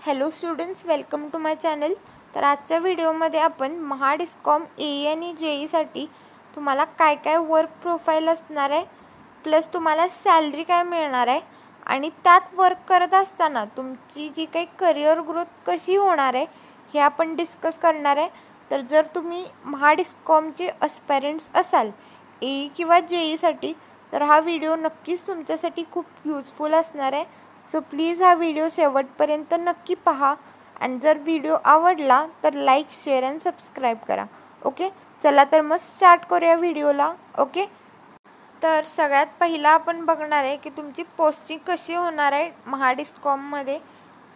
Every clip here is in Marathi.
Hello students, welcome to my channel. तर आजच्या व्हिडिओमध्ये आपण महाडिस्कॉम ए आणि जेईसाठी तुम्हाला काय काय वर्क प्रोफाईल असणार आहे, प्लस तुम्हाला सॅलरी काय मिळणार आहे आणि त्यात वर्क करत असताना तुमची जी काही करिअर ग्रोथ कशी होणार आहे हे आपण डिस्कस करणार आहे. तर जर तुम्ही महाडिस्कॉमचे अस्पायरंट्स असाल ए किंवा जेईसाठी, तर हा व्हिडिओ नक्कीच तुमच्यासाठी खूप यूजफुल असणार आहे. सो प्लीज हा व्हिडिओ शेवटपर्यंत नक्की पहा आणि जर व्हिडिओ आवडला तर लाईक, शेअर अँड सबस्क्राईब करा. ओके, चला तर मग स्टार्ट करूया व्हिडिओला. ओके, तर सगळ्यात पहिला आपण बघणार आहे की तुमची पोस्टिंग कशी होणार आहे महाडिस्कॉममध्ये.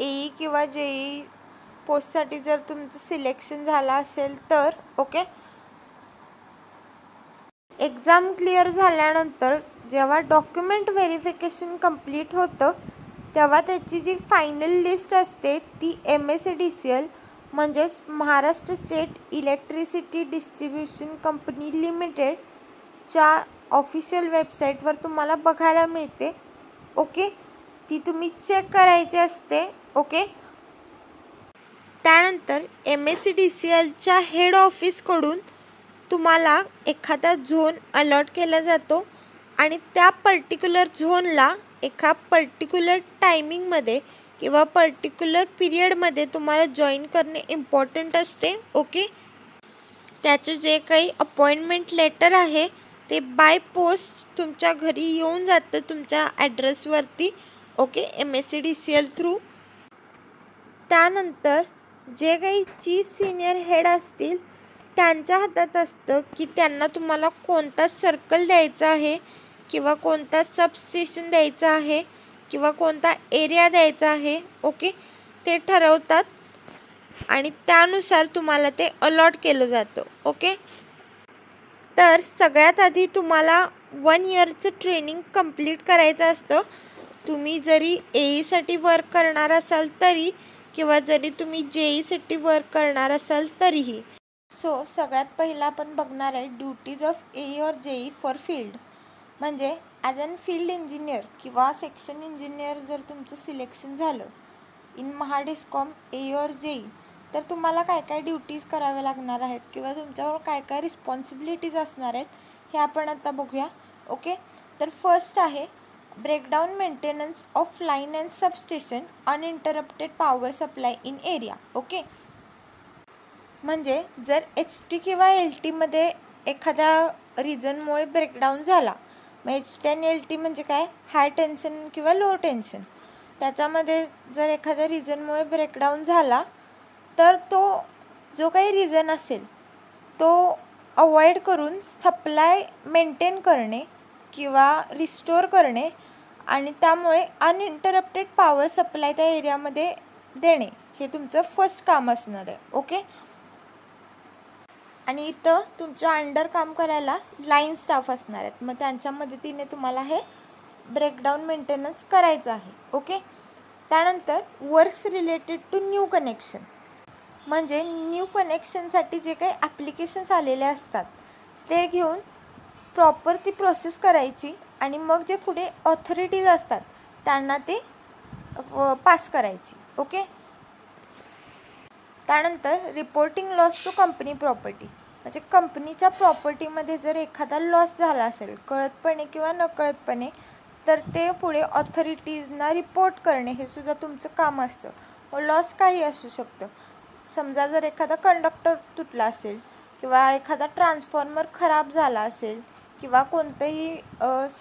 ए किंवा जेई पोस्टसाठी जर तुमचं सिलेक्शन झालं असेल तर ओके, एक्झाम क्लिअर झाल्यानंतर जेव्हा डॉक्युमेंट व्हेरिफिकेशन कंप्लीट होतं तेव्हा त्याची जी फायनल लिस्ट असते ती MSEDCL म्हणजेच Maharashtra state electricity distribution company लिमिटेडच्या ऑफिशियल वेबसाईटवर तुम्हाला बघायला मिळते. ओके, ती तुम्ही चेक करायची असते. ओके, त्यानंतर MSEDCLच्या हेड ऑफिसकडून तुम्हाला एखादा झोन अलॉट केला जातो आणि त्या पर्टिक्युलर झोनला एका पर्टिक्युलर टायमिंगमध्ये किंवा पर्टिक्युलर पिरियडमध्ये तुम्हाला जॉईन करणे इम्पॉर्टंट असते. ओके, त्याचे जे काही अपॉइंटमेंट लेटर आहे ते बाय पोस्ट तुमच्या घरी येऊन जातं तुमच्या ॲड्रेसवरती. Okay, MSEDCL through. त्यानंतर जे काही चीफ सिनियर हेड असतील त्यांच्या हातात असतं की त्यांना तुम्हाला कोणता सर्कल द्यायचा आहे किंवा कोणता सबस्टेशन द्यायचा आहे किंवा कोणता एरिया द्यायचा आहे. ओके, ते ठरवतात आणि त्यानुसार तुम्हाला ते अलॉट केलं जातं. ओके, तर सगळ्यात आधी तुम्हाला 1 इयरचं ट्रेनिंग कंप्लीट करायचं असतं. तुम्ही जरी एईसाठी वर्क करणार असाल तरी किंवा जरी तुम्ही जेईसाठी वर्क करणार असाल तरीही. सो सगळ्यात पहिला आपण बघणार आहे ड्युटीज ऑफ ए और जेई फॉर फील्ड. म्हणजे ॲज अन फील्ड इंजिनियर किंवा सेक्शन इंजिनियर जर तुमचं सिलेक्शन झालं इन महाडिस्कॉम ए और जेई, तर तुम्हाला काय काय ड्युटीज कराव्या लागणार आहेत किंवा तुमच्यावर काय काय रिस्पॉन्सिबिलिटीज असणार आहेत हे आपण आता बघूया. ओके, तर फर्स्ट आहे breakdown maintenance of line and substation uninterrupted power supply in area. Okay, म्हणजे जर HT किंवा LTमध्ये एखाद्या रिझनमुळे ब्रेकडाऊन झाला, मग HT आणि LT म्हणजे काय, हाय टेन्शन किंवा लो टेन्शन, त्याच्यामध्ये जर एखाद्या रिझनमुळे ब्रेकडाऊन झाला तर तो जो काही रिझन असेल तो अवॉइड करून सप्लाय मेंटेन करणे किंवा रिस्टोर करणे आणि त्यामुळे अनइंटरप्टेड पॉवर सप्लाय त्या एरियामध्ये देणे हे तुमचं फर्स्ट काम असणार आहे. ओके, आणि इथं तुमच्या अंडर काम करायला लाईन स्टाफ असणार आहेत, मग त्यांच्या मदतीने तुम्हाला हे ब्रेकडाऊन मेंटेनन्स करायचं आहे. ओके, त्यानंतर works related to new connection, म्हणजे न्यू कनेक्शनसाठी जे काही ॲप्लिकेशन्स आलेले असतात ते घेऊन प्रॉपर ती प्रोसेस करायची आणि मग जे पुढे ऑथॉरिटीज असतात त्यांना ते पास करायची. ओके, त्यानंतर reporting loss to company property, म्हणजे कंपनीच्या प्रॉपर्टीमध्ये जर एखादा लॉस झाला असेल कळतपणे किंवा नकळतपणे, तर ते पुढे ऑथॉरिटीजना रिपोर्ट करणे हे सुद्धा तुमचं काम असतं. व लॉस काही असू शकतं. समजा जर एखादा कंडक्टर तुटला असेल किंवा एखादा ट्रान्सफॉर्मर खराब झाला असेल किंवा कोणतंही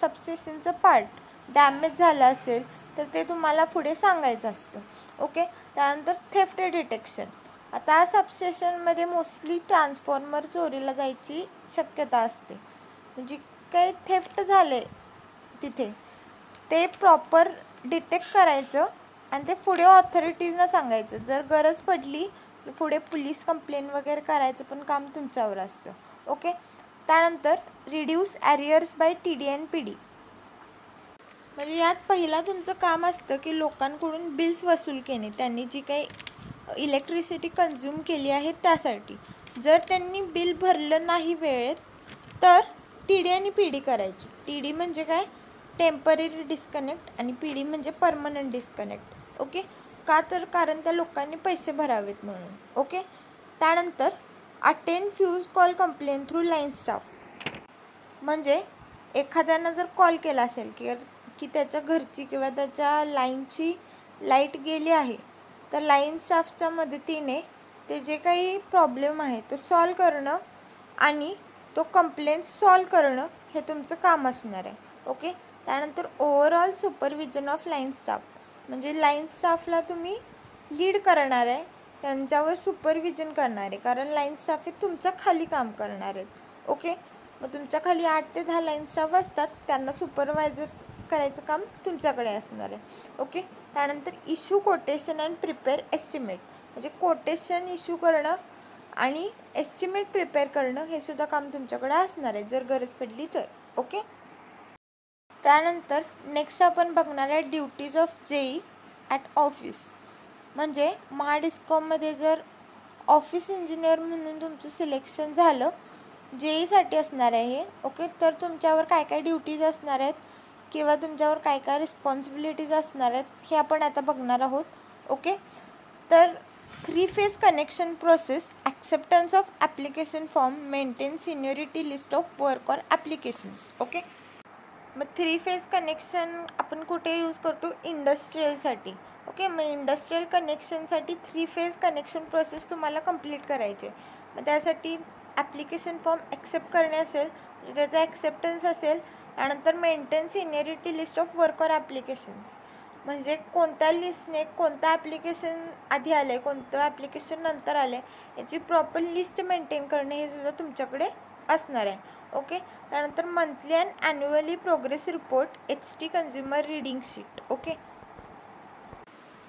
सबस्टेशनचं पार्ट डॅमेज झालं असेल तर ते तुम्हाला पुढे सांगायचं असतं. ओके, त्यानंतर थेफ्ट डिटेक्शन. आता सबस्टेशनमध्ये मोस्टली ट्रान्सफॉर्मर चोरीला जायची शक्यता असते, म्हणजे काही थेफ्ट झाले तिथे ते प्रॉपर डिटेक्ट करायचं आणि ते पुढे ऑथॉरिटीजना सांगायचं. जर गरज पडली तर पुढे पोलीस कंप्लेंट वगैरे करायचं पण काम तुमच्यावर असतं. ओके, त्यानंतर reduce arrears by TD and PD, म्हणजे यात पहिला तुमचं काम असतं की लोकांकडून बिल्स वसूल केणे, त्यांनी जी काही इलेक्ट्रिसिटी कन्झ्युम केली आहे त्यासाठी. जर त्यांनी बिल भरलं नाही वेळेत तर TD आणि PD करायची. TD म्हणजे काय, टेम्पररी डिस्कनेक्ट, आणि PD म्हणजे परमनंट डिस्कनेक्ट. ओके, का तर कारण त्या लोकांनी पैसे भरावेत म्हणून. ओके. त्यानंतर attend fuse call complaint through line staff. म्हणजे एखाद्यानं जर कॉल केला असेल की त्याच्या घरची किंवा त्याच्या लाईनची लाईट गेली आहे, तर लाईन स्टाफच्या मदतीने ते जे काही प्रॉब्लेम आहे तो सॉल्व करणं आणि तो कंप्लेंट सॉल्व करणं हे तुमचं काम असणार आहे. ओके. त्यानंतर overall supervision of line staff. म्हणजे लाईन स्टाफला तुम्ही लीड करणार आहे, त्यांच्यावर सुपरविजन करणार आहे, कारण लाईन स्टाफ हे तुमच्या खाली काम करणार आहेत. ओके. मग तुमच्या खाली 8 ते 10 लाईन स्टाफ असतात, त्यांना सुपरवायझर करायचं काम तुमच्याकडे असणार आहे. ओके. त्यानंतर issue quotation and prepare estimate. म्हणजे कोटेशन इश्यू करणं आणि एस्टिमेट प्रिपेअर करणं हे सुद्धा काम तुमच्याकडे असणार आहे जर गरज पडली तर. ओके. त्यानंतर नेक्स्ट आपण बघणार आहे duties of JE at office. म्हणजे महाडिस्कॉममध्ये जर ऑफिस इंजिनियर म्हणून तुमचं सिलेक्शन झालं, जेईसाठी असणार आहे हे. ओके. तर तुमच्यावर काय काय ड्युटीज असणार आहेत किंवा तुमच्यावर काय काय रिस्पॉन्सिबिलिटीज असणार आहेत हे आपण आता बघणार आहोत. ओके. तर 3 phase connection process, acceptance of application form, maintain seniority list of work or applications. Okay. मग 3 फेज कनेक्शन आपण कुठे यूज करतो? इंडस्ट्रीयलसाठी. ओके. मग इंडस्ट्रीयल कनेक्शनसाठी 3 फेज कनेक्शन प्रोसेस तुम्हाला कंप्लीट करायचे. मग त्यासाठी ॲप्लिकेशन फॉर्म ॲक्सेप्ट करणे असेल, म्हणजे त्याचा ॲक्सेप्टन्स असेल. त्यानंतर maintain seniority list of work or applications. म्हणजे कोणत्या लिस्टने कोणतं ॲप्लिकेशन आधी आलं आहे, कोणतं ॲप्लिकेशन नंतर आलं आहे, याची प्रॉपर लिस्ट मेंटेन करणे हे सुद्धा तुमच्याकडे असणार आहे. ओके. त्यानंतर monthly and annually progress report, HT consumer reading sheet. Okay.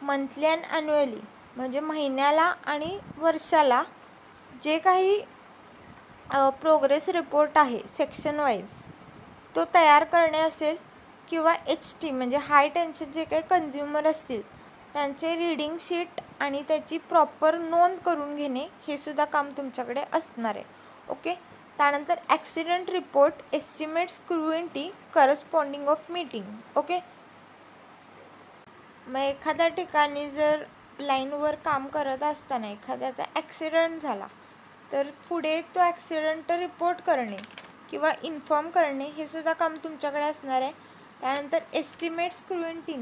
Monthly and annually म्हणजे महिन्याला आणि वर्षाला जे काही प्रोग्रेस रिपोर्ट आहे सेक्शन वाईज तो तयार करणे असेल, किंवा HT म्हणजे हाय टेन्शन जे काही कन्झ्युमर असतील त्यांचे रीडिंग शीट आणि त्याची प्रॉपर नोंद करून घेणे हे सुद्धा काम तुमच्याकडे असणार आहे. ओके. त्यानंतर accident report, estimate scrutiny, corresponding of meeting. Okay. मग एखाद्या ठिकाणी जर लाईनवर काम करत असताना एखाद्याचा ॲक्सिडेंट झाला तर पुढे तो ॲक्सिडेंट रिपोर्ट करणे किंवा इन्फॉर्म करणे हे सुद्धा काम तुमच्याकडे असणार आहे. त्यानंतर एस्टिमेट स्क्रूइनिटी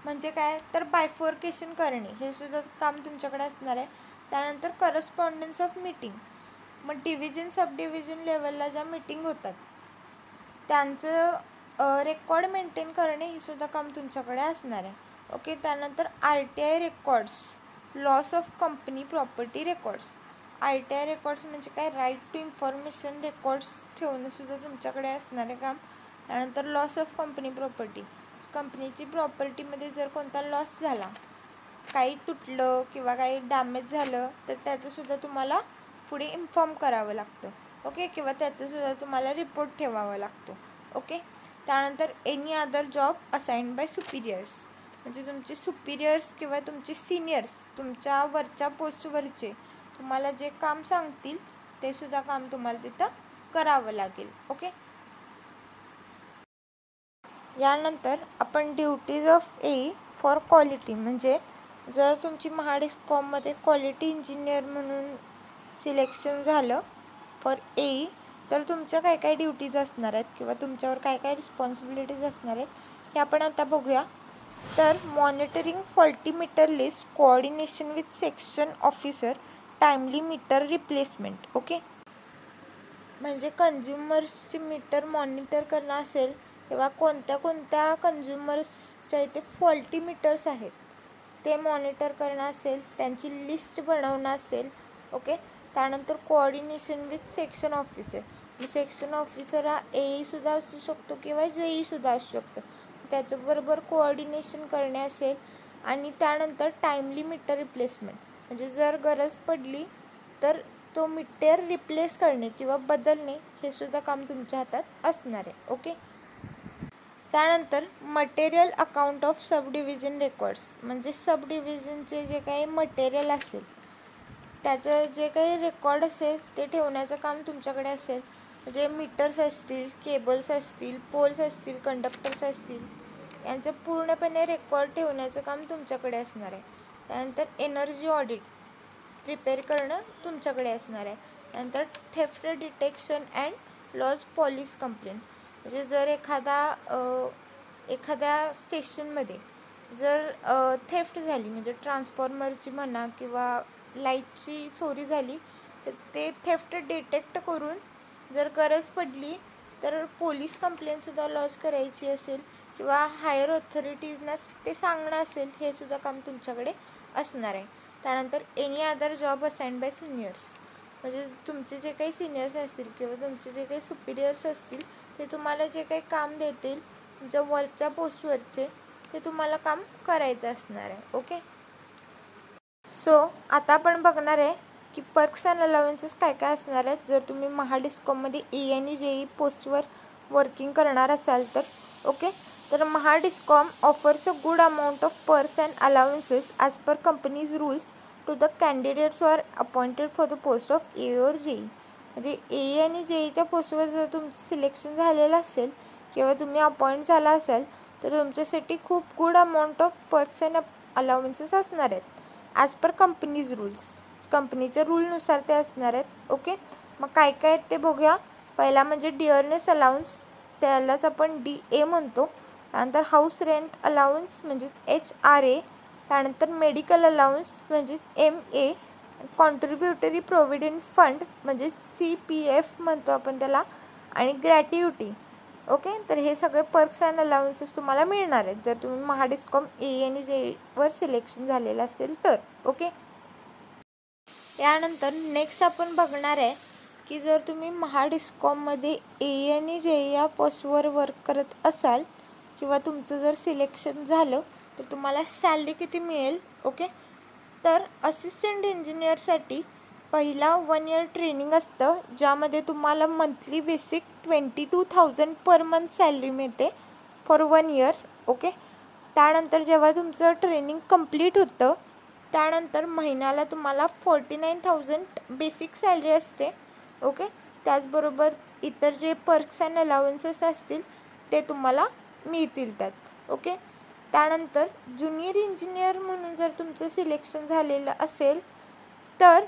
म्हणजे काय तर बायफोर्केशन करणे हे सुद्धा काम तुमच्याकडे असणार आहे. त्यानंतर करस्पॉन्डन्स ऑफ मीटिंग, मग डिव्हिजन सब डिव्हिजन लेवलला ज्या मीटिंग होतात त्यांचं रेकॉर्ड मेंटेन करणे हे सुद्धा काम तुमच्याकडे असणार आहे. ओके. त्यानंतर RTI records, loss of company property records. RTI records म्हणजे काय, राईट टू इन्फॉर्मेशन रेकॉर्ड्स ठेवणं सुद्धा तुमच्याकडे असणार आहे काम. त्यानंतर लॉस ऑफ कंपनी प्रॉपर्टी, कंपनीची प्रॉपर्टीमध्ये जर कोणता लॉस झाला, काही तुटलं किंवा काही डॅमेज झालं तर त्याचंसुद्धा तुम्हाला पुढे इन्फॉर्म करावं लागतं. ओके. किंवा त्याचंसुद्धा तुम्हाला रिपोर्ट ठेवावा लागतो. ओके. त्यानंतर any other job assigned by superiors, म्हणजे तुमचे सुपिरियर्स किंवा तुमचे सिनियर्स तुमच्या वरच्या पोस्टवरचे तुम्हाला जे काम सांगतील ते सुद्धा काम तुम्हाला तिथं करावं लागेल. ओके. यानंतर आपण duties of AE for quality, म्हणजे जर तुमची महाडिस्कॉममध्ये क्वालिटी इंजिनियर म्हणून सिलेक्शन झालं फॉर AE तर तुमच्या काय काय ड्युटीज असणार आहेत किंवा तुमच्यावर काय काय रिस्पॉन्सिबिलिटीज असणार आहेत हे आपण आता बघूया. तर monitoring faulty meter list, coordination with section officer, timely meter replacement. Okay. म्हणजे कन्झ्युमर्सची मीटर मॉनिटर करणं असेल किंवा कोणत्या कोणत्या कन्झ्युमर्सच्या इथे फॉल्टी मीटर्स आहेत ते मॉनिटर करणं असेल, त्यांची लिस्ट बनवणं असेल. ओके. त्यानंतर coordination with section officer, section officer हा AE सुद्धा असू शकतो किंवा JE सुद्धा असू शकतो, त्याच्याबरोबर कोऑर्डिनेशन करणे असेल. आणि त्यानंतर टाइमली मीटर रिप्लेसमेंट म्हणजे जर गरज पडली तर तो मीटर रिप्लेस करणे किंवा बदलणे हे सुद्धा काम तुमच्या हातात असणार आहे. ओके. त्यानंतर material account of sub division records, म्हणजे सब डिव्हिजनचे जे काही मटेरियल असेल त्याचं जे काही रेकॉर्ड असेल ते ठेवण्याचं काम तुमच्याकडे असेल. म्हणजे मीटर्स असतील, केबल्स असतील, पोल्स असतील, कंडक्टर्स असतील, यांचं पूर्णपणे रेकॉर्ड ठेवण्याचं काम तुमच्याकडे असणार आहे. त्यानंतर एनर्जी ऑडिट प्रिपेअर करणं तुमच्याकडे असणार आहे. त्यानंतर theft detection and loss police complaint, म्हणजे जर एखाद्या स्टेशनमध्ये जर थेफ्ट झाली, म्हणजे ट्रान्सफॉर्मरची म्हणा किंवा लाईटची चोरी झाली, तर ते थेफ्ट डिटेक्ट करून जर गरज पडली तर पोलीस कंप्लेंटसुद्धा लॉज करायची असेल किंवा हायर ऑथॉरिटीजना ते सांगणं असेल, हे सुद्धा काम तुमच्याकडे असणार आहे. त्यानंतर any other job assigned by seniors, म्हणजे तुमचे जे काही सिनियर्स असतील किंवा तुमचे जे काही सुपिरियर्स असतील ते तुम्हाला जे काही काम देतील तुमच्या वरच्या पोस्टवरचे, ते तुम्हाला काम करायचं असणार आहे. ओके, सो आता आपण बघणार आहे की पर्क्स अँड अलाउन्सेस काय काय असणार आहेत जर तुम्ही महाडिस्कॉममध्ये ए आणि JEE पोस्टवर वर्किंग करणार असाल तर. ओके, तर Mahadiscom offers a good amount of perks and allowances as per company's rules to the candidates who are appointed for the post of A और JEE. म्हणजे ए आणि JEEच्या पोस्टवर जर तुमचं सिलेक्शन झालेलं असेल किंवा तुम्ही अपॉइंट झाला असाल तर तुमच्यासाठी खूप good amount of perks and allowances असणार आहेत ॲज पर कंपनीज रूल्स. कंपनीच्या रूलनुसार ते असणार आहेत. ओके, मग काय काय आहेत ते बघूया. पहिला म्हणजे डिअरनेस अलाउन्स, त्यालाच आपण DA म्हणतो. त्यानंतर हाऊस रेंट अलाउन्स म्हणजेच HRA. त्यानंतर मेडिकल अलाउन्स म्हणजेच MA. कॉन्ट्रीब्युटरी प्रोव्हिडंट फंड म्हणजे CPF म्हणतो आपण त्याला. आणि ग्रॅट्युटी. ओके, तर हे सगळे पर्क्स अँड अलाउन्सेस तुम्हाला मिळणार आहेत जर तुम्ही महाडिस्कॉम A आणि JEEवर सिलेक्शन झालेलं असेल तर. ओके, यानंतर नेक्स्ट आपण बघणार आहे की जर तुम्ही महाडिस्कॉममध्ये A आणि JEE या पोस्टवर वर्क करत असाल किंवा तुमचं जर सिलेक्शन झालं तर तुम्हाला सॅलरी किती मिळेल. ओके, तर असिस्टंट इंजिनियरसाठी पहिला 1 year ट्रेनिंग असतं ज्यामध्ये तुम्हाला monthly basic 22,000 per month salary मिळते फॉर 1 year. ओके, त्यानंतर जेव्हा तुमचं ट्रेनिंग कंप्लीट होतं त्यानंतर महिन्याला तुम्हाला 49,000 बेसिक सॅलरी असते. ओके, त्याचबरोबर इतर जे पर्क्स अँड अलाउन्सेस असतील ते तुम्हाला मिळतील त्यात. ओके, त्यानंतर ज्युनियर इंजिनियर म्हणून जर तुमचं सिलेक्शन झालेलं असेल तर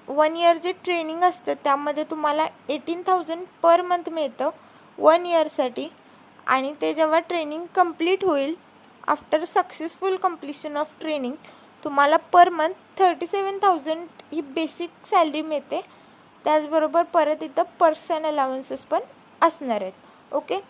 1 year जे ट्रेनिंग असतं त्यामध्ये तुम्हाला 18,000 पर मंथ मिळतं 1 yearसाठी. आणि ते जेव्हा ट्रेनिंग कंप्लीट होईल after successful completion of training तुम्हाला पर मंथ 37,000 ही बेसिक सॅलरी मिळते. त्याचबरोबर परत इथं पर्क्स अँड अलाउन्सेस पण असणार आहेत. Okay,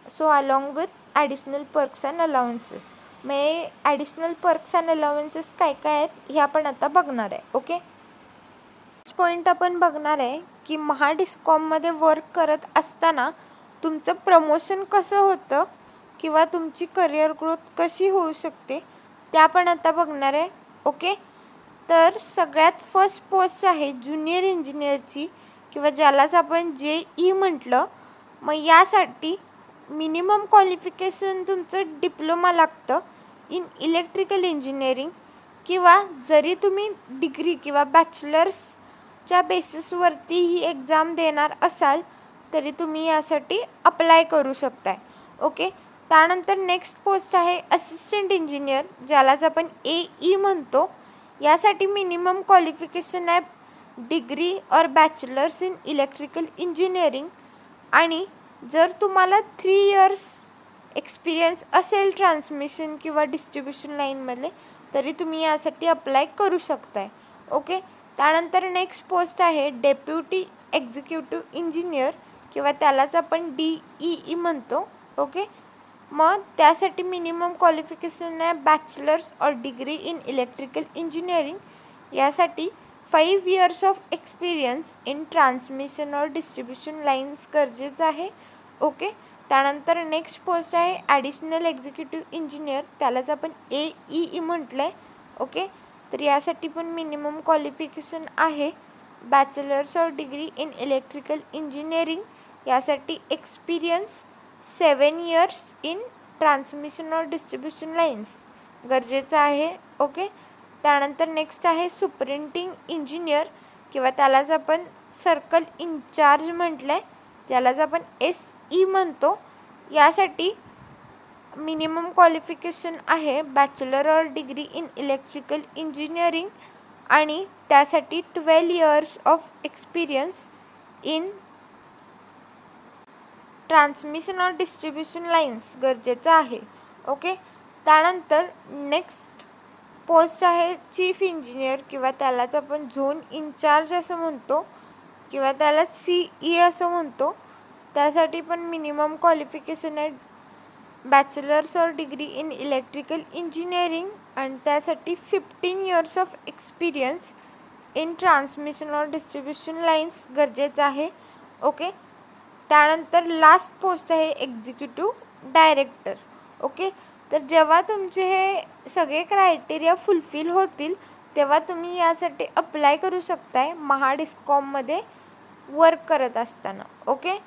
so along with additional perks and allowances. मग ॲडिशनल पर्क्स अँड अलाउन्सेस काय काय आहेत हे आपण आता बघणार आहे. ओके, नेक्स्ट पॉईंट आपण बघणार आहे की महाडिस्कॉममध्ये वर्क करत असताना तुमचं प्रमोशन कसं होतं किंवा तुमची करिअर ग्रोथ कशी होऊ शकते ते आपण आता बघणार आहे. ओके, तर सगळ्यात फर्स्ट पोस्ट आहे ज्युनियर इंजिनियरची किंवा ज्यालाच आपण JEE म्हटलं. मग यासाठी मिनिमम क्वालिफिकेशन तुमचं डिप्लोमा लागतं इन इलेक्ट्रिकल इंजिनिअरिंग किंवा जरी तुम्ही डिग्री किंवा बॅचलर्सच्या बेसिसवरती ही एक्झाम देणार असाल तरी तुम्ही यासाठी अप्लाय करू शकताय. ओके, त्यानंतर नेक्स्ट पोस्ट आहे असिस्टंट इंजिनियर ज्यालाच आपण AE म्हणतो. यासाठी मिनिमम क्वालिफिकेशन आहे डिग्री और बॅचलर्स इन इलेक्ट्रिकल इंजिनिअरिंग. आणि जर तुम्हाला 3 years एक्सपिरियन्स असेल ट्रान्समिशन किंवा डिस्ट्रीब्युशन लाईनमधले तरी तुम्ही यासाठी अप्लाय करू शकताय. ओके, त्यानंतर नेक्स्ट पोस्ट आहे डेप्युटी एक्झिक्युटिव्ह इंजिनियर किंवा त्यालाच आपण DEE म्हणतो. ओके, मग त्यासाठी मिनिमम क्वालिफिकेशन आहे बॅचलर्स और डिग्री इन इलेक्ट्रिकल इंजिनिअरिंग. यासाठी 5 years of experience in transmission और डिस्ट्रीब्युशन लाईन्स गरजेचं आहे. ओके, त्यानंतर नेक्स्ट पोस्ट आहे ॲडिशनल एक्झिक्युटिव्ह इंजिनियर त्यालाच आपण AEE म्हटलं आहे. ओके, तर यासाठी पण मिनिमम क्वालिफिकेशन आहे बॅचलर्स और डिग्री इन इलेक्ट्रिकल इंजिनिअरिंग. यासाठी एक्सपिरियन्स 7 years इन ट्रान्समिशन और डिस्ट्रीब्युशन लाईन्स गरजेचं आहे. ओके, त्यानंतर नेक्स्ट आहे सुपरिंटिंग इंजिनियर किंवा त्यालाच आपण सर्कल इन्चार्ज म्हटलं आहे ज्यालाच आपण SE म्हणतो. यासाठी मिनिमम क्वालिफिकेशन आहे bachelor or degree in electrical engineering आणि त्यासाठी 12 years of experience in transmission और डिस्ट्रीब्युशन लाईन्स गरजेचं आहे. ओके. त्यानंतर नेक्स्ट पोस्ट आहे चीफ इंजिनियर किंवा त्यालाच आपण झोन इन्चार्ज असं म्हणतो किंवा त्याला CE असं म्हणतो. त्यासाठी पण मिनिमम क्वालिफिकेशन आहे bachelors or degree in electrical engineering आणि त्यासाठी 15 years of experience in transmission और डिस्ट्रीब्युशन लाईन्स गरजेचं आहे. ओके. त्यानंतर लास्ट पोस्ट आहे एक्झिक्युटिव्ह डायरेक्टर. ओके. तर जेव्हा तुमचे हे सगळे क्रायटेरिया फुलफिल होतील तेव्हा तुम्ही यासाठी अप्लाय करू शकताय महाडिस्कॉममध्ये वर्क करत असताना. ओके.